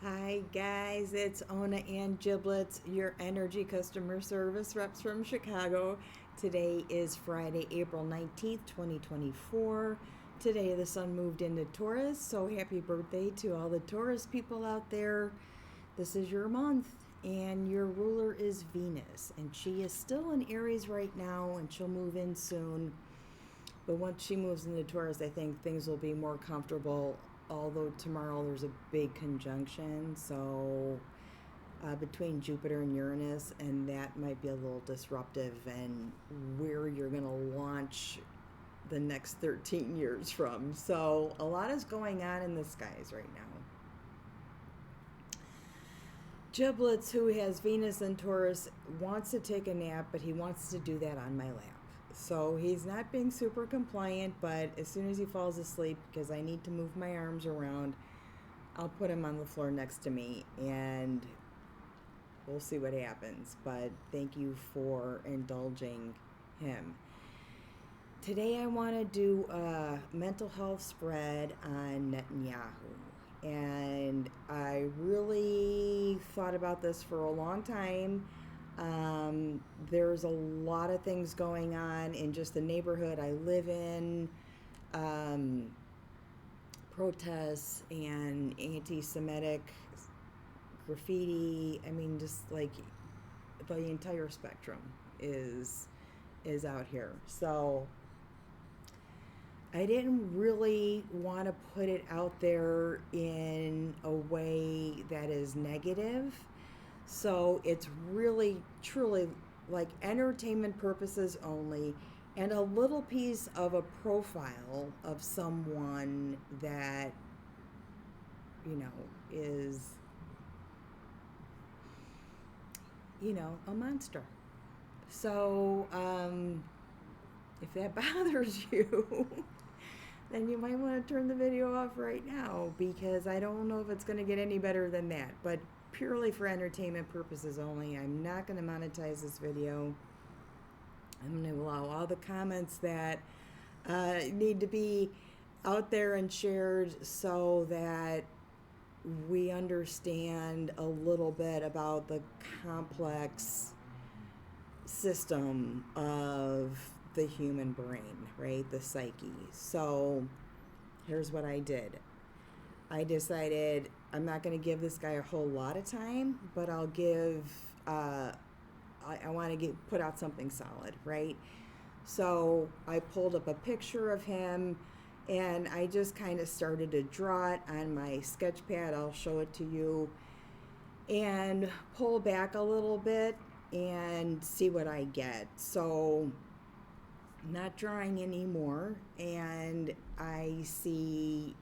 Hi guys, it's Ona and Giblets, your energy customer service reps from Chicago. Today is Friday, April 19th, 2024. Today the sun moved into Taurus, so happy birthday to all the Taurus people out there. This is your month, and your ruler is Venus, and she is still in Aries right now, and she'll move in soon. But once she moves into Taurus, I think things will be more comfortable. Although tomorrow there's a big conjunction, so between Jupiter and Uranus, and that might be a little disruptive and where you're going to launch the next 13 years from. So a lot is going on in the skies right now. Giblets, who has Venus in Taurus, wants to take a nap, but he wants to do that on my lap. So he's not being super compliant, but as soon as he falls asleep, because I need to move my arms around, I'll put him on the floor next to me and we'll see what happens. But thank you for indulging him. Today I want to do a mental health spread on Netanyahu. And I really thought about this for a long time. There's a lot of things going on in just the neighborhood I live in, protests and anti-Semitic graffiti. I mean, just like the entire spectrum is out here. So I didn't really want to put it out there in a way that is negative. So it's really, truly like entertainment purposes only, and a little piece of a profile of someone that, is, a monster. So if that bothers you, then you might want to turn the video off right now, because I don't know if it's going to get any better than that. But purely for entertainment purposes only. I'm not going to monetize this video. I'm going to allow all the comments that need to be out there and shared so that we understand a little bit about the complex system of the human brain, right? The psyche. So here's what I did. I decided I'm not going to give this guy a whole lot of time, but I'll give, I want to put out something solid, right? So I pulled up a picture of him and I just kind of started to draw it on my sketch pad. I'll show it to you, and pull back a little bit and see what I get. So not drawing anymore, and I see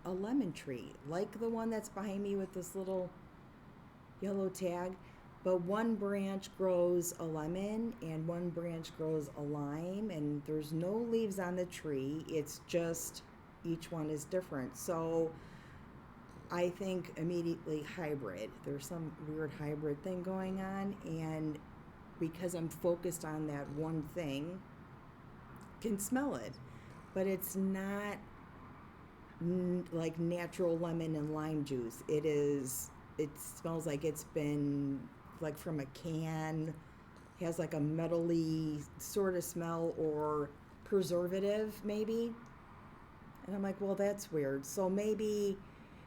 a lemon tree, like the one that's behind me with this little yellow tag, but one branch grows a lemon and one branch grows a lime, and there's no leaves on the tree. It's just each one is different. So I think immediately hybrid. There's some weird hybrid thing going on, and because I'm focused on that one thing, can smell it, but it's not like natural lemon and lime juice. It smells like it's been like from a can, has like a metally sort of smell, or preservative maybe. And I'm like, well, that's weird. So maybe,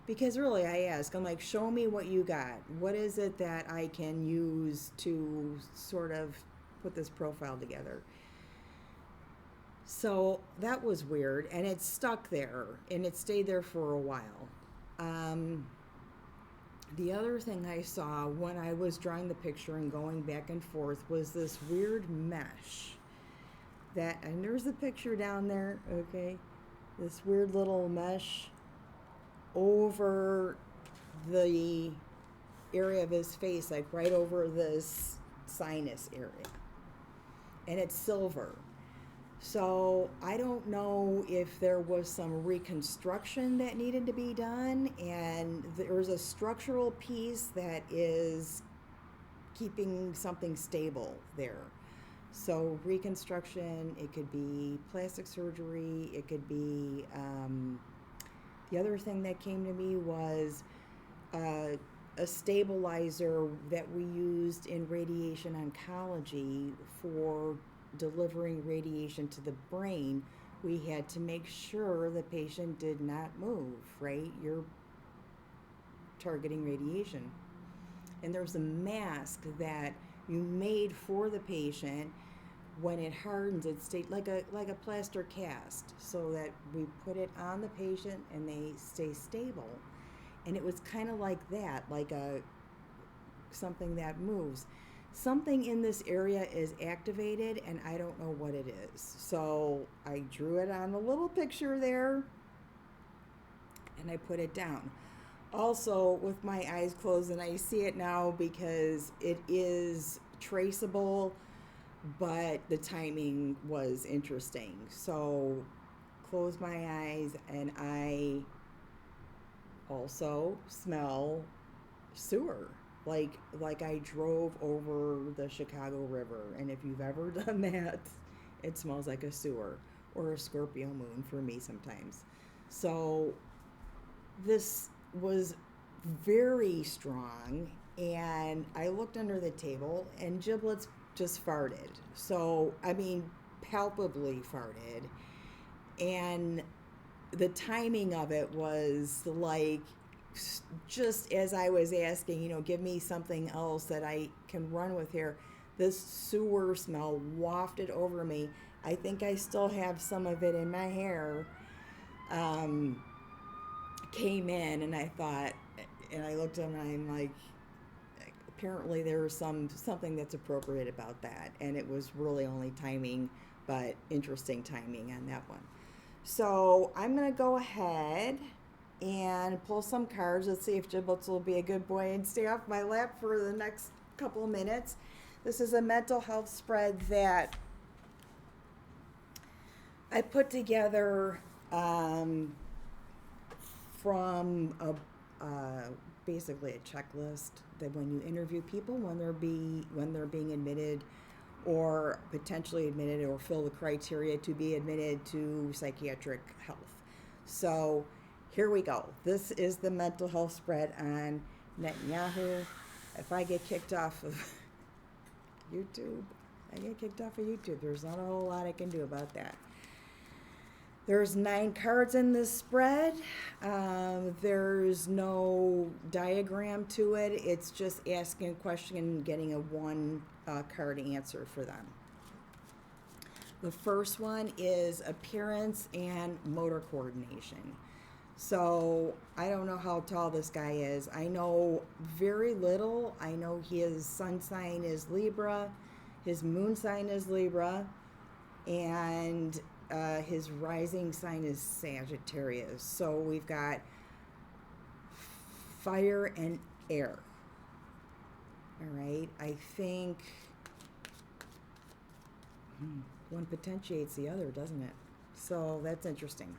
because really I ask, I'm like, show me what you got. What is it that I can use to sort of put this profile together? So that was weird, and it stuck there, and it stayed there for a while. The other thing I saw when I was drawing the picture and going back and forth was this weird mesh and there's the picture down there, okay? This weird little mesh over the area of his face, like right over this sinus area. And it's silver. So I don't know if there was some reconstruction that needed to be done, and there's a structural piece that is keeping something stable there. So reconstruction, it could be plastic surgery, it could be, the other thing that came to me was a stabilizer that we used in radiation oncology for delivering radiation to the brain. We had to make sure the patient did not move, right? You're targeting radiation. And there's a mask that you made for the patient. When it hardens, it stays like a plaster cast, so that we put it on the patient and they stay stable. And it was kind of like that, like something that moves. Something in this area is activated, and I don't know what it is. So I drew it on the little picture there, and I put it down. Also, with my eyes closed, and I see it now because it is traceable, but the timing was interesting. So close my eyes, and I also smell sewer. Like I drove over the Chicago River, and if you've ever done that, it smells like a sewer or a Scorpio moon for me sometimes. So this was very strong, and I looked under the table, and Giblets just farted. So, I mean, palpably farted. And the timing of it was like, just as I was asking, give me something else that I can run with here, this sewer smell wafted over me. I think I still have some of it in my hair. Came in, and I thought, and I looked at him, and I'm like, apparently there was something that's appropriate about that, and it was really only timing, but interesting timing on that one. So I'm going to go ahead and pull some cards. Let's see if Giblets will be a good boy and stay off my lap for the next couple of minutes. This is a mental health spread that I put together from basically a checklist that when you interview people, when they're being admitted or potentially admitted or fill the criteria to be admitted to psychiatric health. So here we go. This is the mental health spread on Netanyahu. If I get kicked off of YouTube, there's not a whole lot I can do about that. There's 9 cards in this spread. There's no diagram to it. It's just asking a question and getting a one card answer for them. The first one is appearance and motor coordination. So I don't know how tall this guy is. I know very little. I know his sun sign is Libra, his moon sign is Libra, and his rising sign is Sagittarius. So we've got fire and air. All right. I think one potentiates the other, doesn't it? So that's interesting.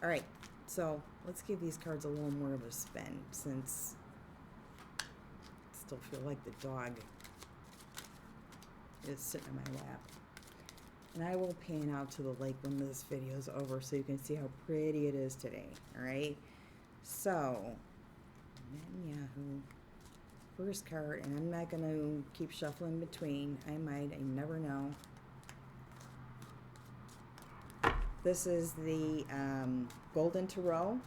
All right. So let's give these cards a little more of a spin, since I still feel like the dog is sitting in my lap. And I will pan out to the lake when this video is over so you can see how pretty it is today. All right. So, Netanyahu, first card, and I'm not going to keep shuffling between. I never know. This is the Golden Tarot.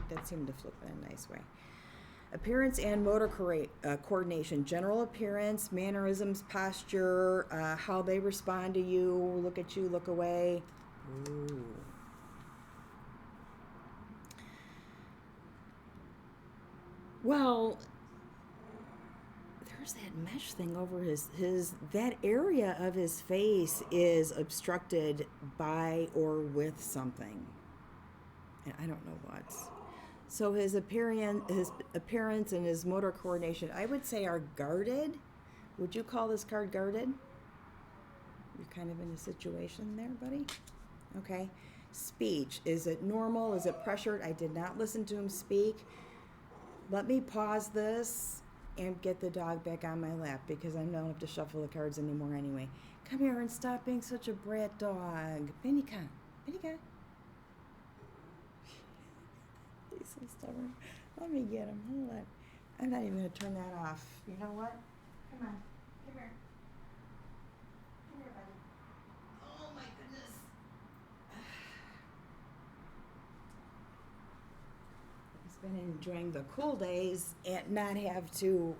That seemed to flip in a nice way. Appearance and motor coordination. General appearance, mannerisms, posture, how they respond to you, look at you, look away. Ooh. Well, there's that mesh thing over that area of his face is obstructed by or with something. And I don't know what. So his appearance and his motor coordination, I would say, are guarded. Would you call this card guarded? You're kind of in a situation there, buddy. Okay. Speech. Is it normal? Is it pressured? I did not listen to him speak. Let me pause this and get the dog back on my lap, because I don't have to shuffle the cards anymore anyway. Come here and stop being such a brat dog. Benika. Benika. So stubborn. Let me get him. Hold on. I'm not even going to turn that off. You know what? Come on. Come here. Come here, buddy. Oh, my goodness. He's been enjoying the cool days and not have to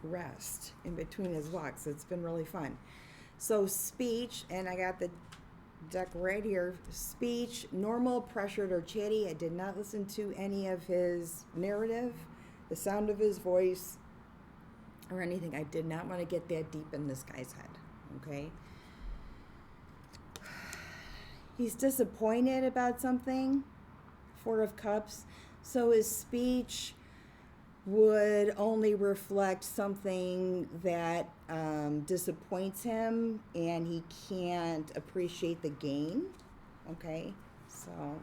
rest in between his walks. It's been really fun. So speech, and I got the deck right here. Speech, normal, pressured, or chatty. I did not listen to any of his narrative, the sound of his voice, or anything. I did not want to get that deep in this guy's head, okay? He's disappointed about something, Four of Cups. So his speech would only reflect something that disappoints him, and he can't appreciate the gain. Okay, so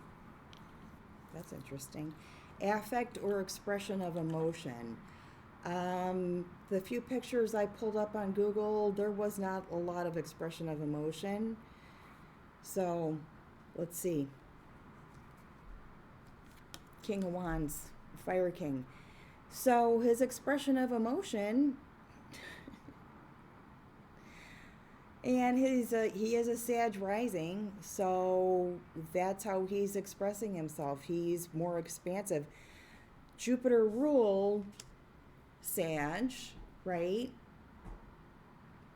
that's interesting. Affect or expression of emotion. The few pictures I pulled up on Google, there was not a lot of expression of emotion. So let's see. King of Wands, Fire King. So his expression of emotion, and he is a Sag rising, so that's how he's expressing himself. He's more expansive. Jupiter rule Sag, right?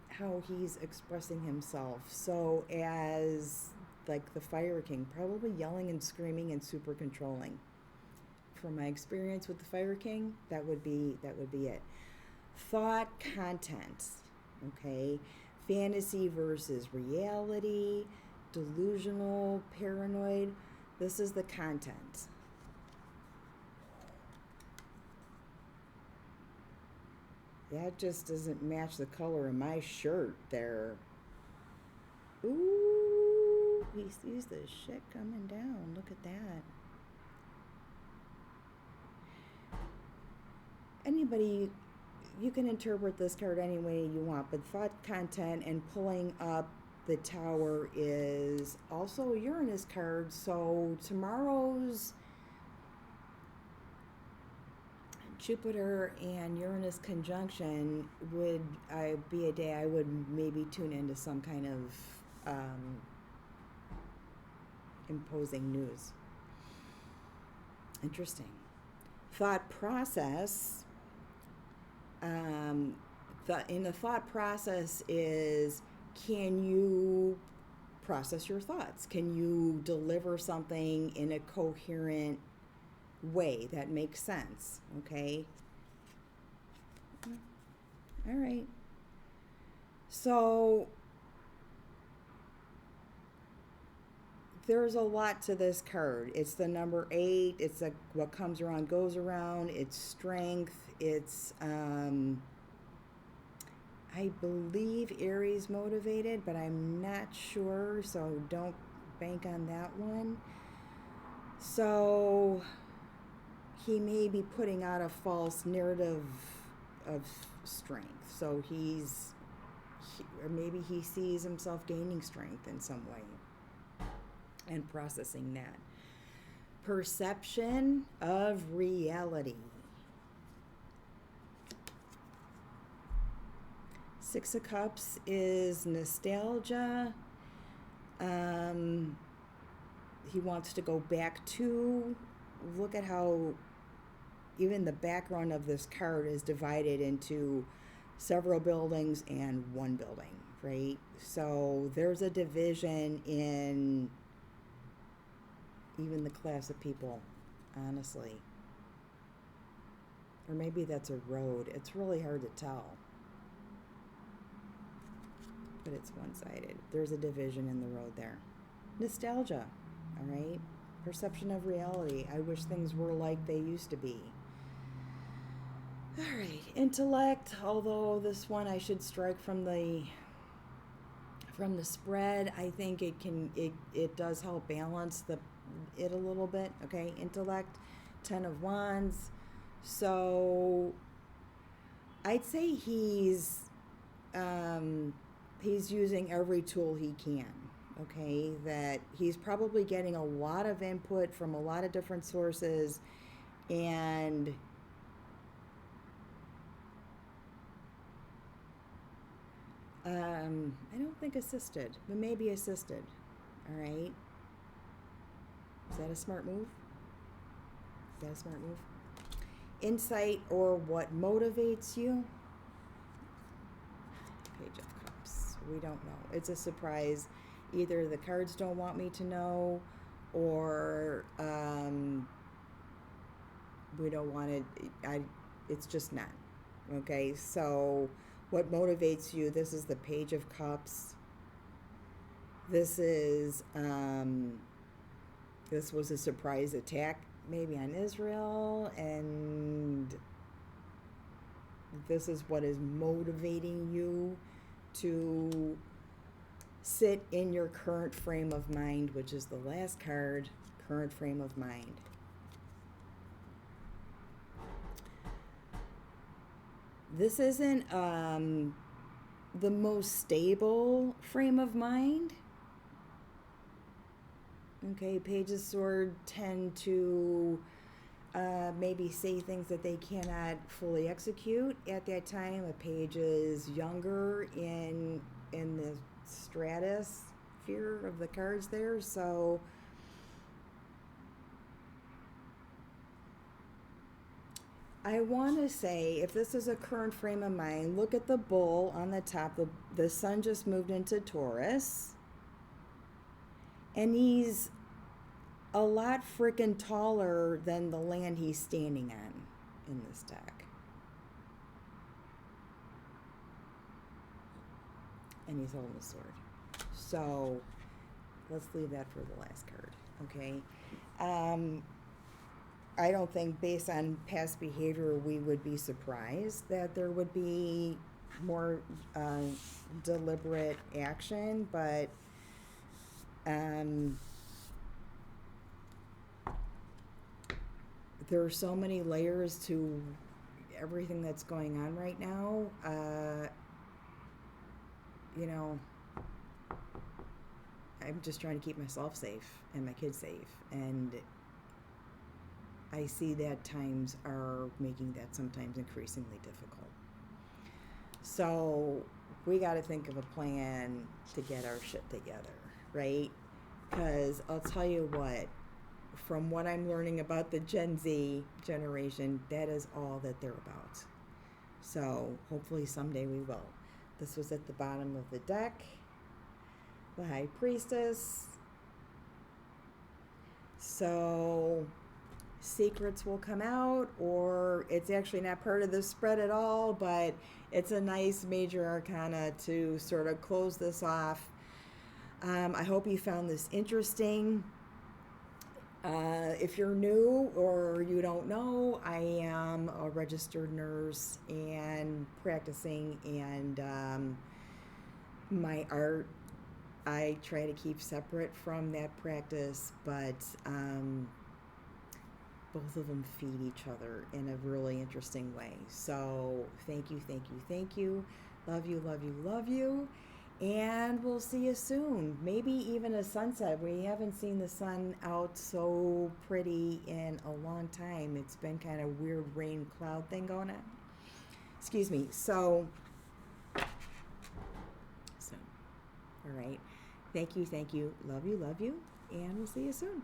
How he's expressing himself. So as like the Fire King, probably yelling and screaming and super controlling. From my experience with the Fire King, that would be it. Thought content, okay? Fantasy versus reality, delusional, paranoid. This is the content. That just doesn't match the color of my shirt there. Ooh, he sees the shit coming down. Look at that. Anybody, you can interpret this card any way you want, but thought content and pulling up the Tower is also a Uranus card. So tomorrow's Jupiter and Uranus conjunction would be a day I would maybe tune into some kind of imposing news. Interesting. Thought process. In the thought process is, can you process your thoughts? Can you deliver something in a coherent way that makes sense? Okay. All right. So there's a lot to this card. It's the number 8. It's what comes around goes around. It's strength. It's I believe Aries motivated, but I'm not sure, so don't bank on that one. So he may be putting out a false narrative of strength. So or maybe he sees himself gaining strength in some way and processing that. Perception of reality. Six of Cups is nostalgia. He wants to go back to, look at how even the background of this card is divided into several buildings and one building, right? So there's a division in even the class of people, honestly. Or maybe that's a road. It's really hard to tell. But it's one-sided. There's a division in the road there. Nostalgia, all right? Perception of reality. I wish things were like they used to be. All right, intellect, although this one I should strike from the spread. I think it does help balance it a little bit, okay? Intellect, 10 of Wands. So I'd say he's using every tool he can, okay, that he's probably getting a lot of input from a lot of different sources, and I don't think assisted, but maybe assisted. All right. Is that a smart move? Is that a smart move? Insight or what motivates you? Page of Cups. We don't know. It's a surprise. Either the cards don't want me to know, or we don't want it. It's just not. Okay, so what motivates you? This is the Page of Cups. This is this was a surprise attack maybe on Israel, and this is what is motivating you to sit in your current frame of mind, which is the last card, current frame of mind. This isn't the most stable frame of mind. Okay, Page of Swords tend to maybe say things that they cannot fully execute at that time. A page is younger in the stratosphere of the cards there, so I want to say, if this is a current frame of mind, look at the bull on the top. The sun just moved into Taurus, and he's a lot freaking taller than the land he's standing on in this deck. And he's holding a sword. So let's leave that for the last card, okay? I don't think, based on past behavior, we would be surprised that there would be more deliberate action, but there are so many layers to everything that's going on right now. You know, I'm just trying to keep myself safe and my kids safe, and I see that times are making that sometimes increasingly difficult. So we got to think of a plan to get our shit together, right? Because I'll tell you what, from what I'm learning about the Gen Z generation, that is all that they're about. So hopefully someday we will. This was at the bottom of the deck, the High Priestess. So secrets will come out, or it's actually not part of the spread at all, but it's a nice major arcana to sort of close this off. I hope you found this interesting. If you're new or you don't know, I am a registered nurse and practicing, and my art I try to keep separate from that practice, but both of them feed each other in a really interesting way. So thank you, thank you, thank you. Love you, love you, love you. And we'll see you soon. Maybe even a sunset. We haven't seen the sun out so pretty in a long time. It's been kind of weird rain cloud thing going on. Excuse me. So all right. Thank you, thank you. Love you, and we'll see you soon.